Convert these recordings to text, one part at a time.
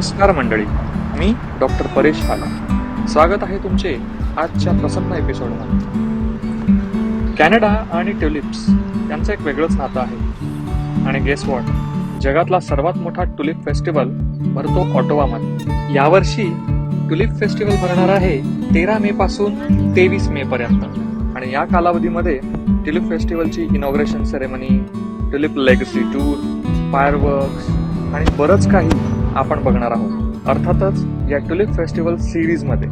नमस्कार मंडळी, मी डॉक्टर परेश फालक. स्वागत आहे तुमचे आजच्या प्रसन्न एपिसोडमध्ये. कॅनडा आणि ट्युलिप्स यांचं एक वेगळंच नातं आहे. आणि गेस वॉट, जगातला सर्वात मोठा ट्युलिप फेस्टिवल भरतो ऑटोवामध्ये. यावर्षी ट्युलिप फेस्टिवल भरणार आहे 13 मे पासून 23 मे पर्यंत. आणि या कालावधीमध्ये ट्युलिप फेस्टिवलची inauguration ceremony, tulip legacy tour, fireworks आणि बरंच काही आपण बघणार आहोत, अर्थातच या ट्युलिप फेस्टिवल सिरीजमध्ये.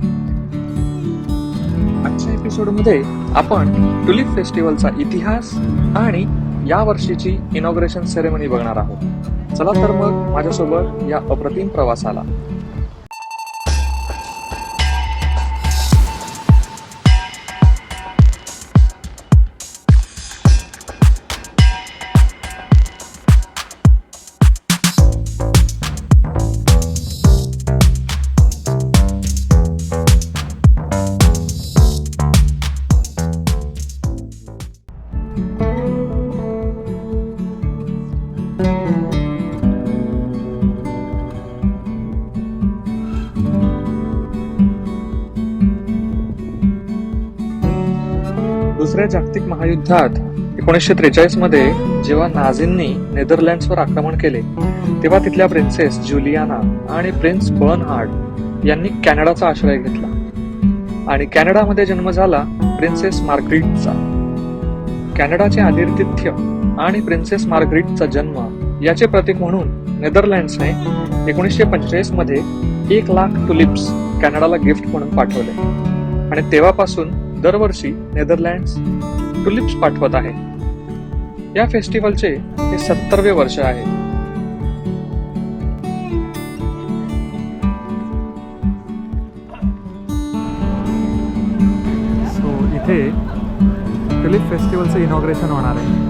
आजच्या एपिसोडमध्ये आपण ट्युलिप फेस्टिवलचा इतिहास आणि या वर्षीची इनॉग्रेशन सेरेमनी बघणार आहोत. चला तर मग माझ्यासोबत या अप्रतिम प्रवासाला. दुसऱ्या जागतिक महायुद्धात 1943 मध्ये जेव्हा नाझींनी नेदरलँड्सवर आक्रमण केले, तेव्हा तिथल्या प्रिन्सेस जुलियाना आणि प्रिन्स बर्नहार्ड यांनी कॅनडाचा आश्रय घेतला. आणि कॅनडामध्ये जन्म झाला प्रिन्सेस मार्ग्रिटचा. कॅनडाचे आतिथ्य आणि प्रिन्सेस मार्ग्रिटचा जन्म याचे प्रतीक म्हणून नेदरलँड्सने 1945 मध्ये 1,00,000 टुलिप्स कॅनडाला गिफ्ट म्हणून पाठवले. आणि तेव्हापासून दरवर्षी नेदरलँड्स टुलिप्स पाठवत आहे. या फेस्टिवलचे हे 70वे वर्ष आहे. सो इथे ट्युलिप फेस्टिवलचं इनॉग्रेशन होणार आहे.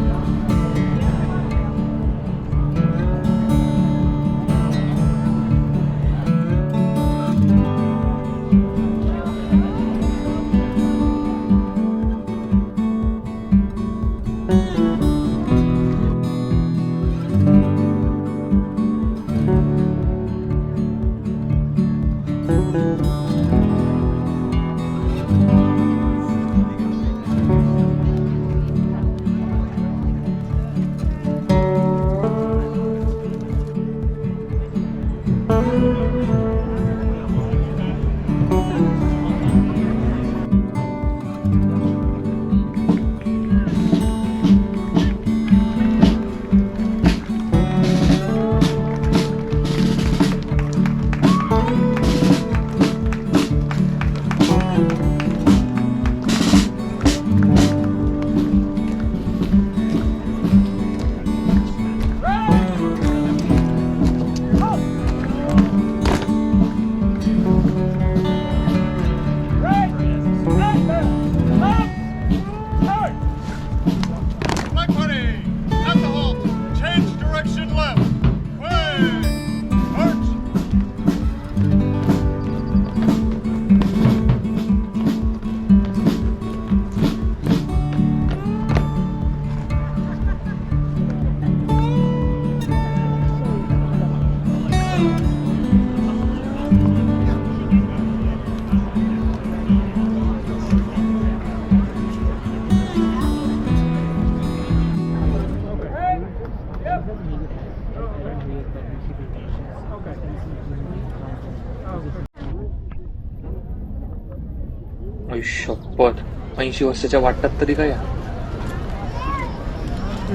शपथ, 80 वर्षाच्या वाटतात तरी काय.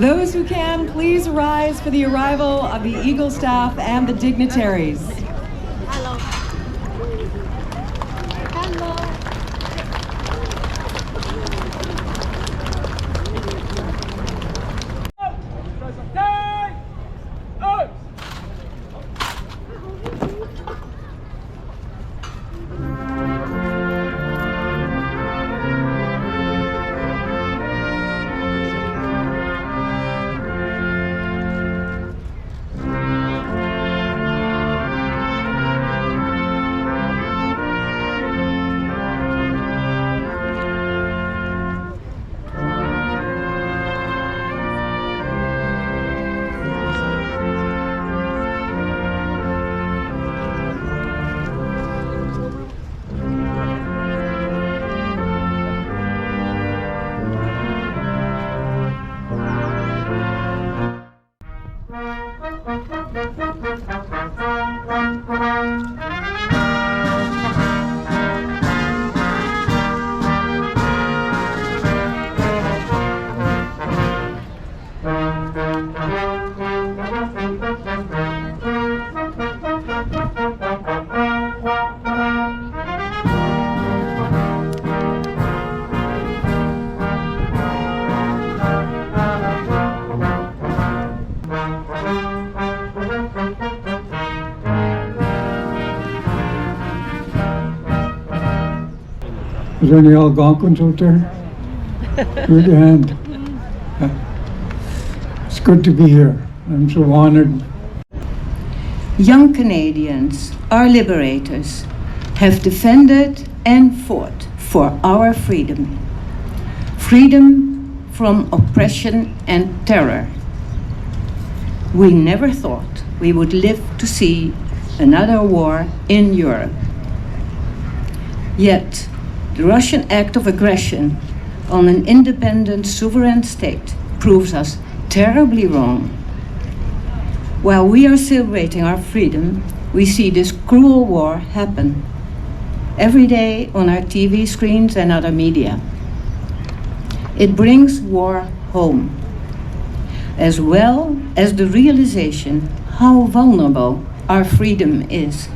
Those who can, please rise for the arrival of the Eagle staff and the dignitaries. Hello. Hello. Is there any Algonquins out there? Raise your hand. It's good to be here. I'm so honored. Young Canadians, our liberators, have defended and fought for our freedom. Freedom from oppression and terror. We never thought we would live to see another war in Europe. Yet, the Russian act of aggression on an independent, sovereign state proves us terribly wrong. While we are celebrating our freedom, we see this cruel war happen every day on our TV screens and other media. It brings war home, as well as the realization how vulnerable our freedom is.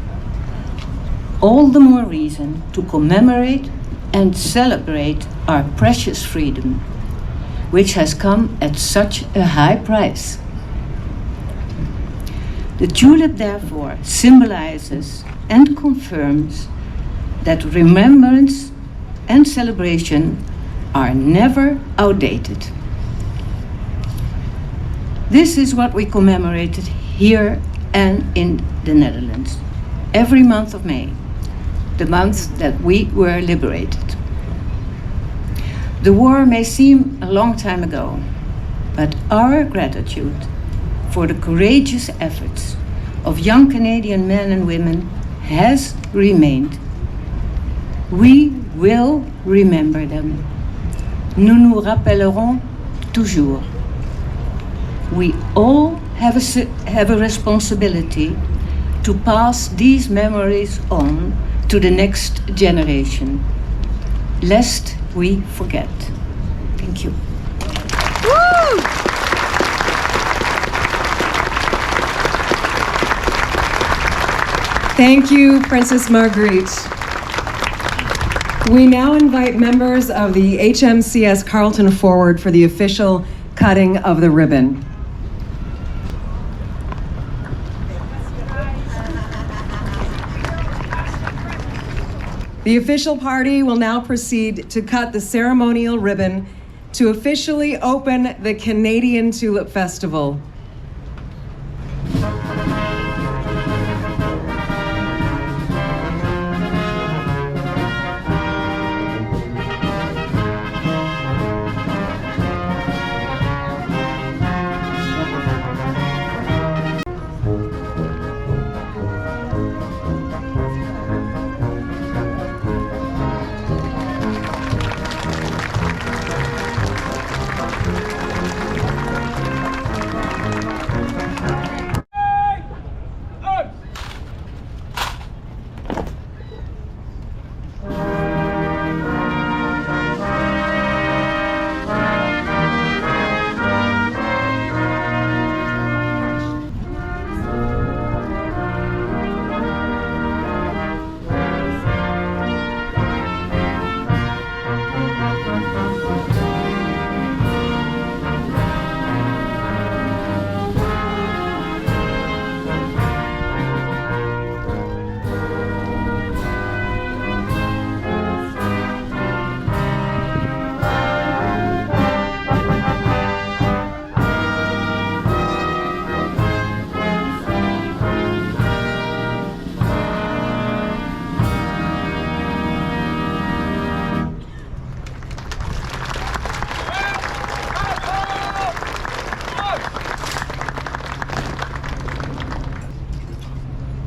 All the more reason to commemorate and celebrate our precious freedom, which has come at such a high price. The tulip, therefore, symbolizes and confirms that remembrance and celebration are never outdated. This is what we commemorated here and in the Netherlands every month of May, the month that we were liberated. The war may seem a long time ago, but our gratitude for the courageous efforts of young Canadian men and women has remained. We will remember them. Nous nous rappellerons toujours. We all have a responsibility to pass these memories on to the next generation, lest we forget. Thank you. Woo! Thank you, Princess Margriet. We now invite members of the HMCS Carleton forward for the official cutting of the ribbon. The official party will now proceed to cut the ceremonial ribbon to officially open the Canadian Tulip Festival.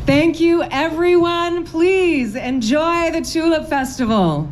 Thank you, everyone. Please enjoy the Tulip Festival.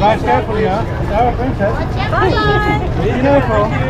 Drive carefully, huh? Sarah, Princess. Bye-bye. Be careful.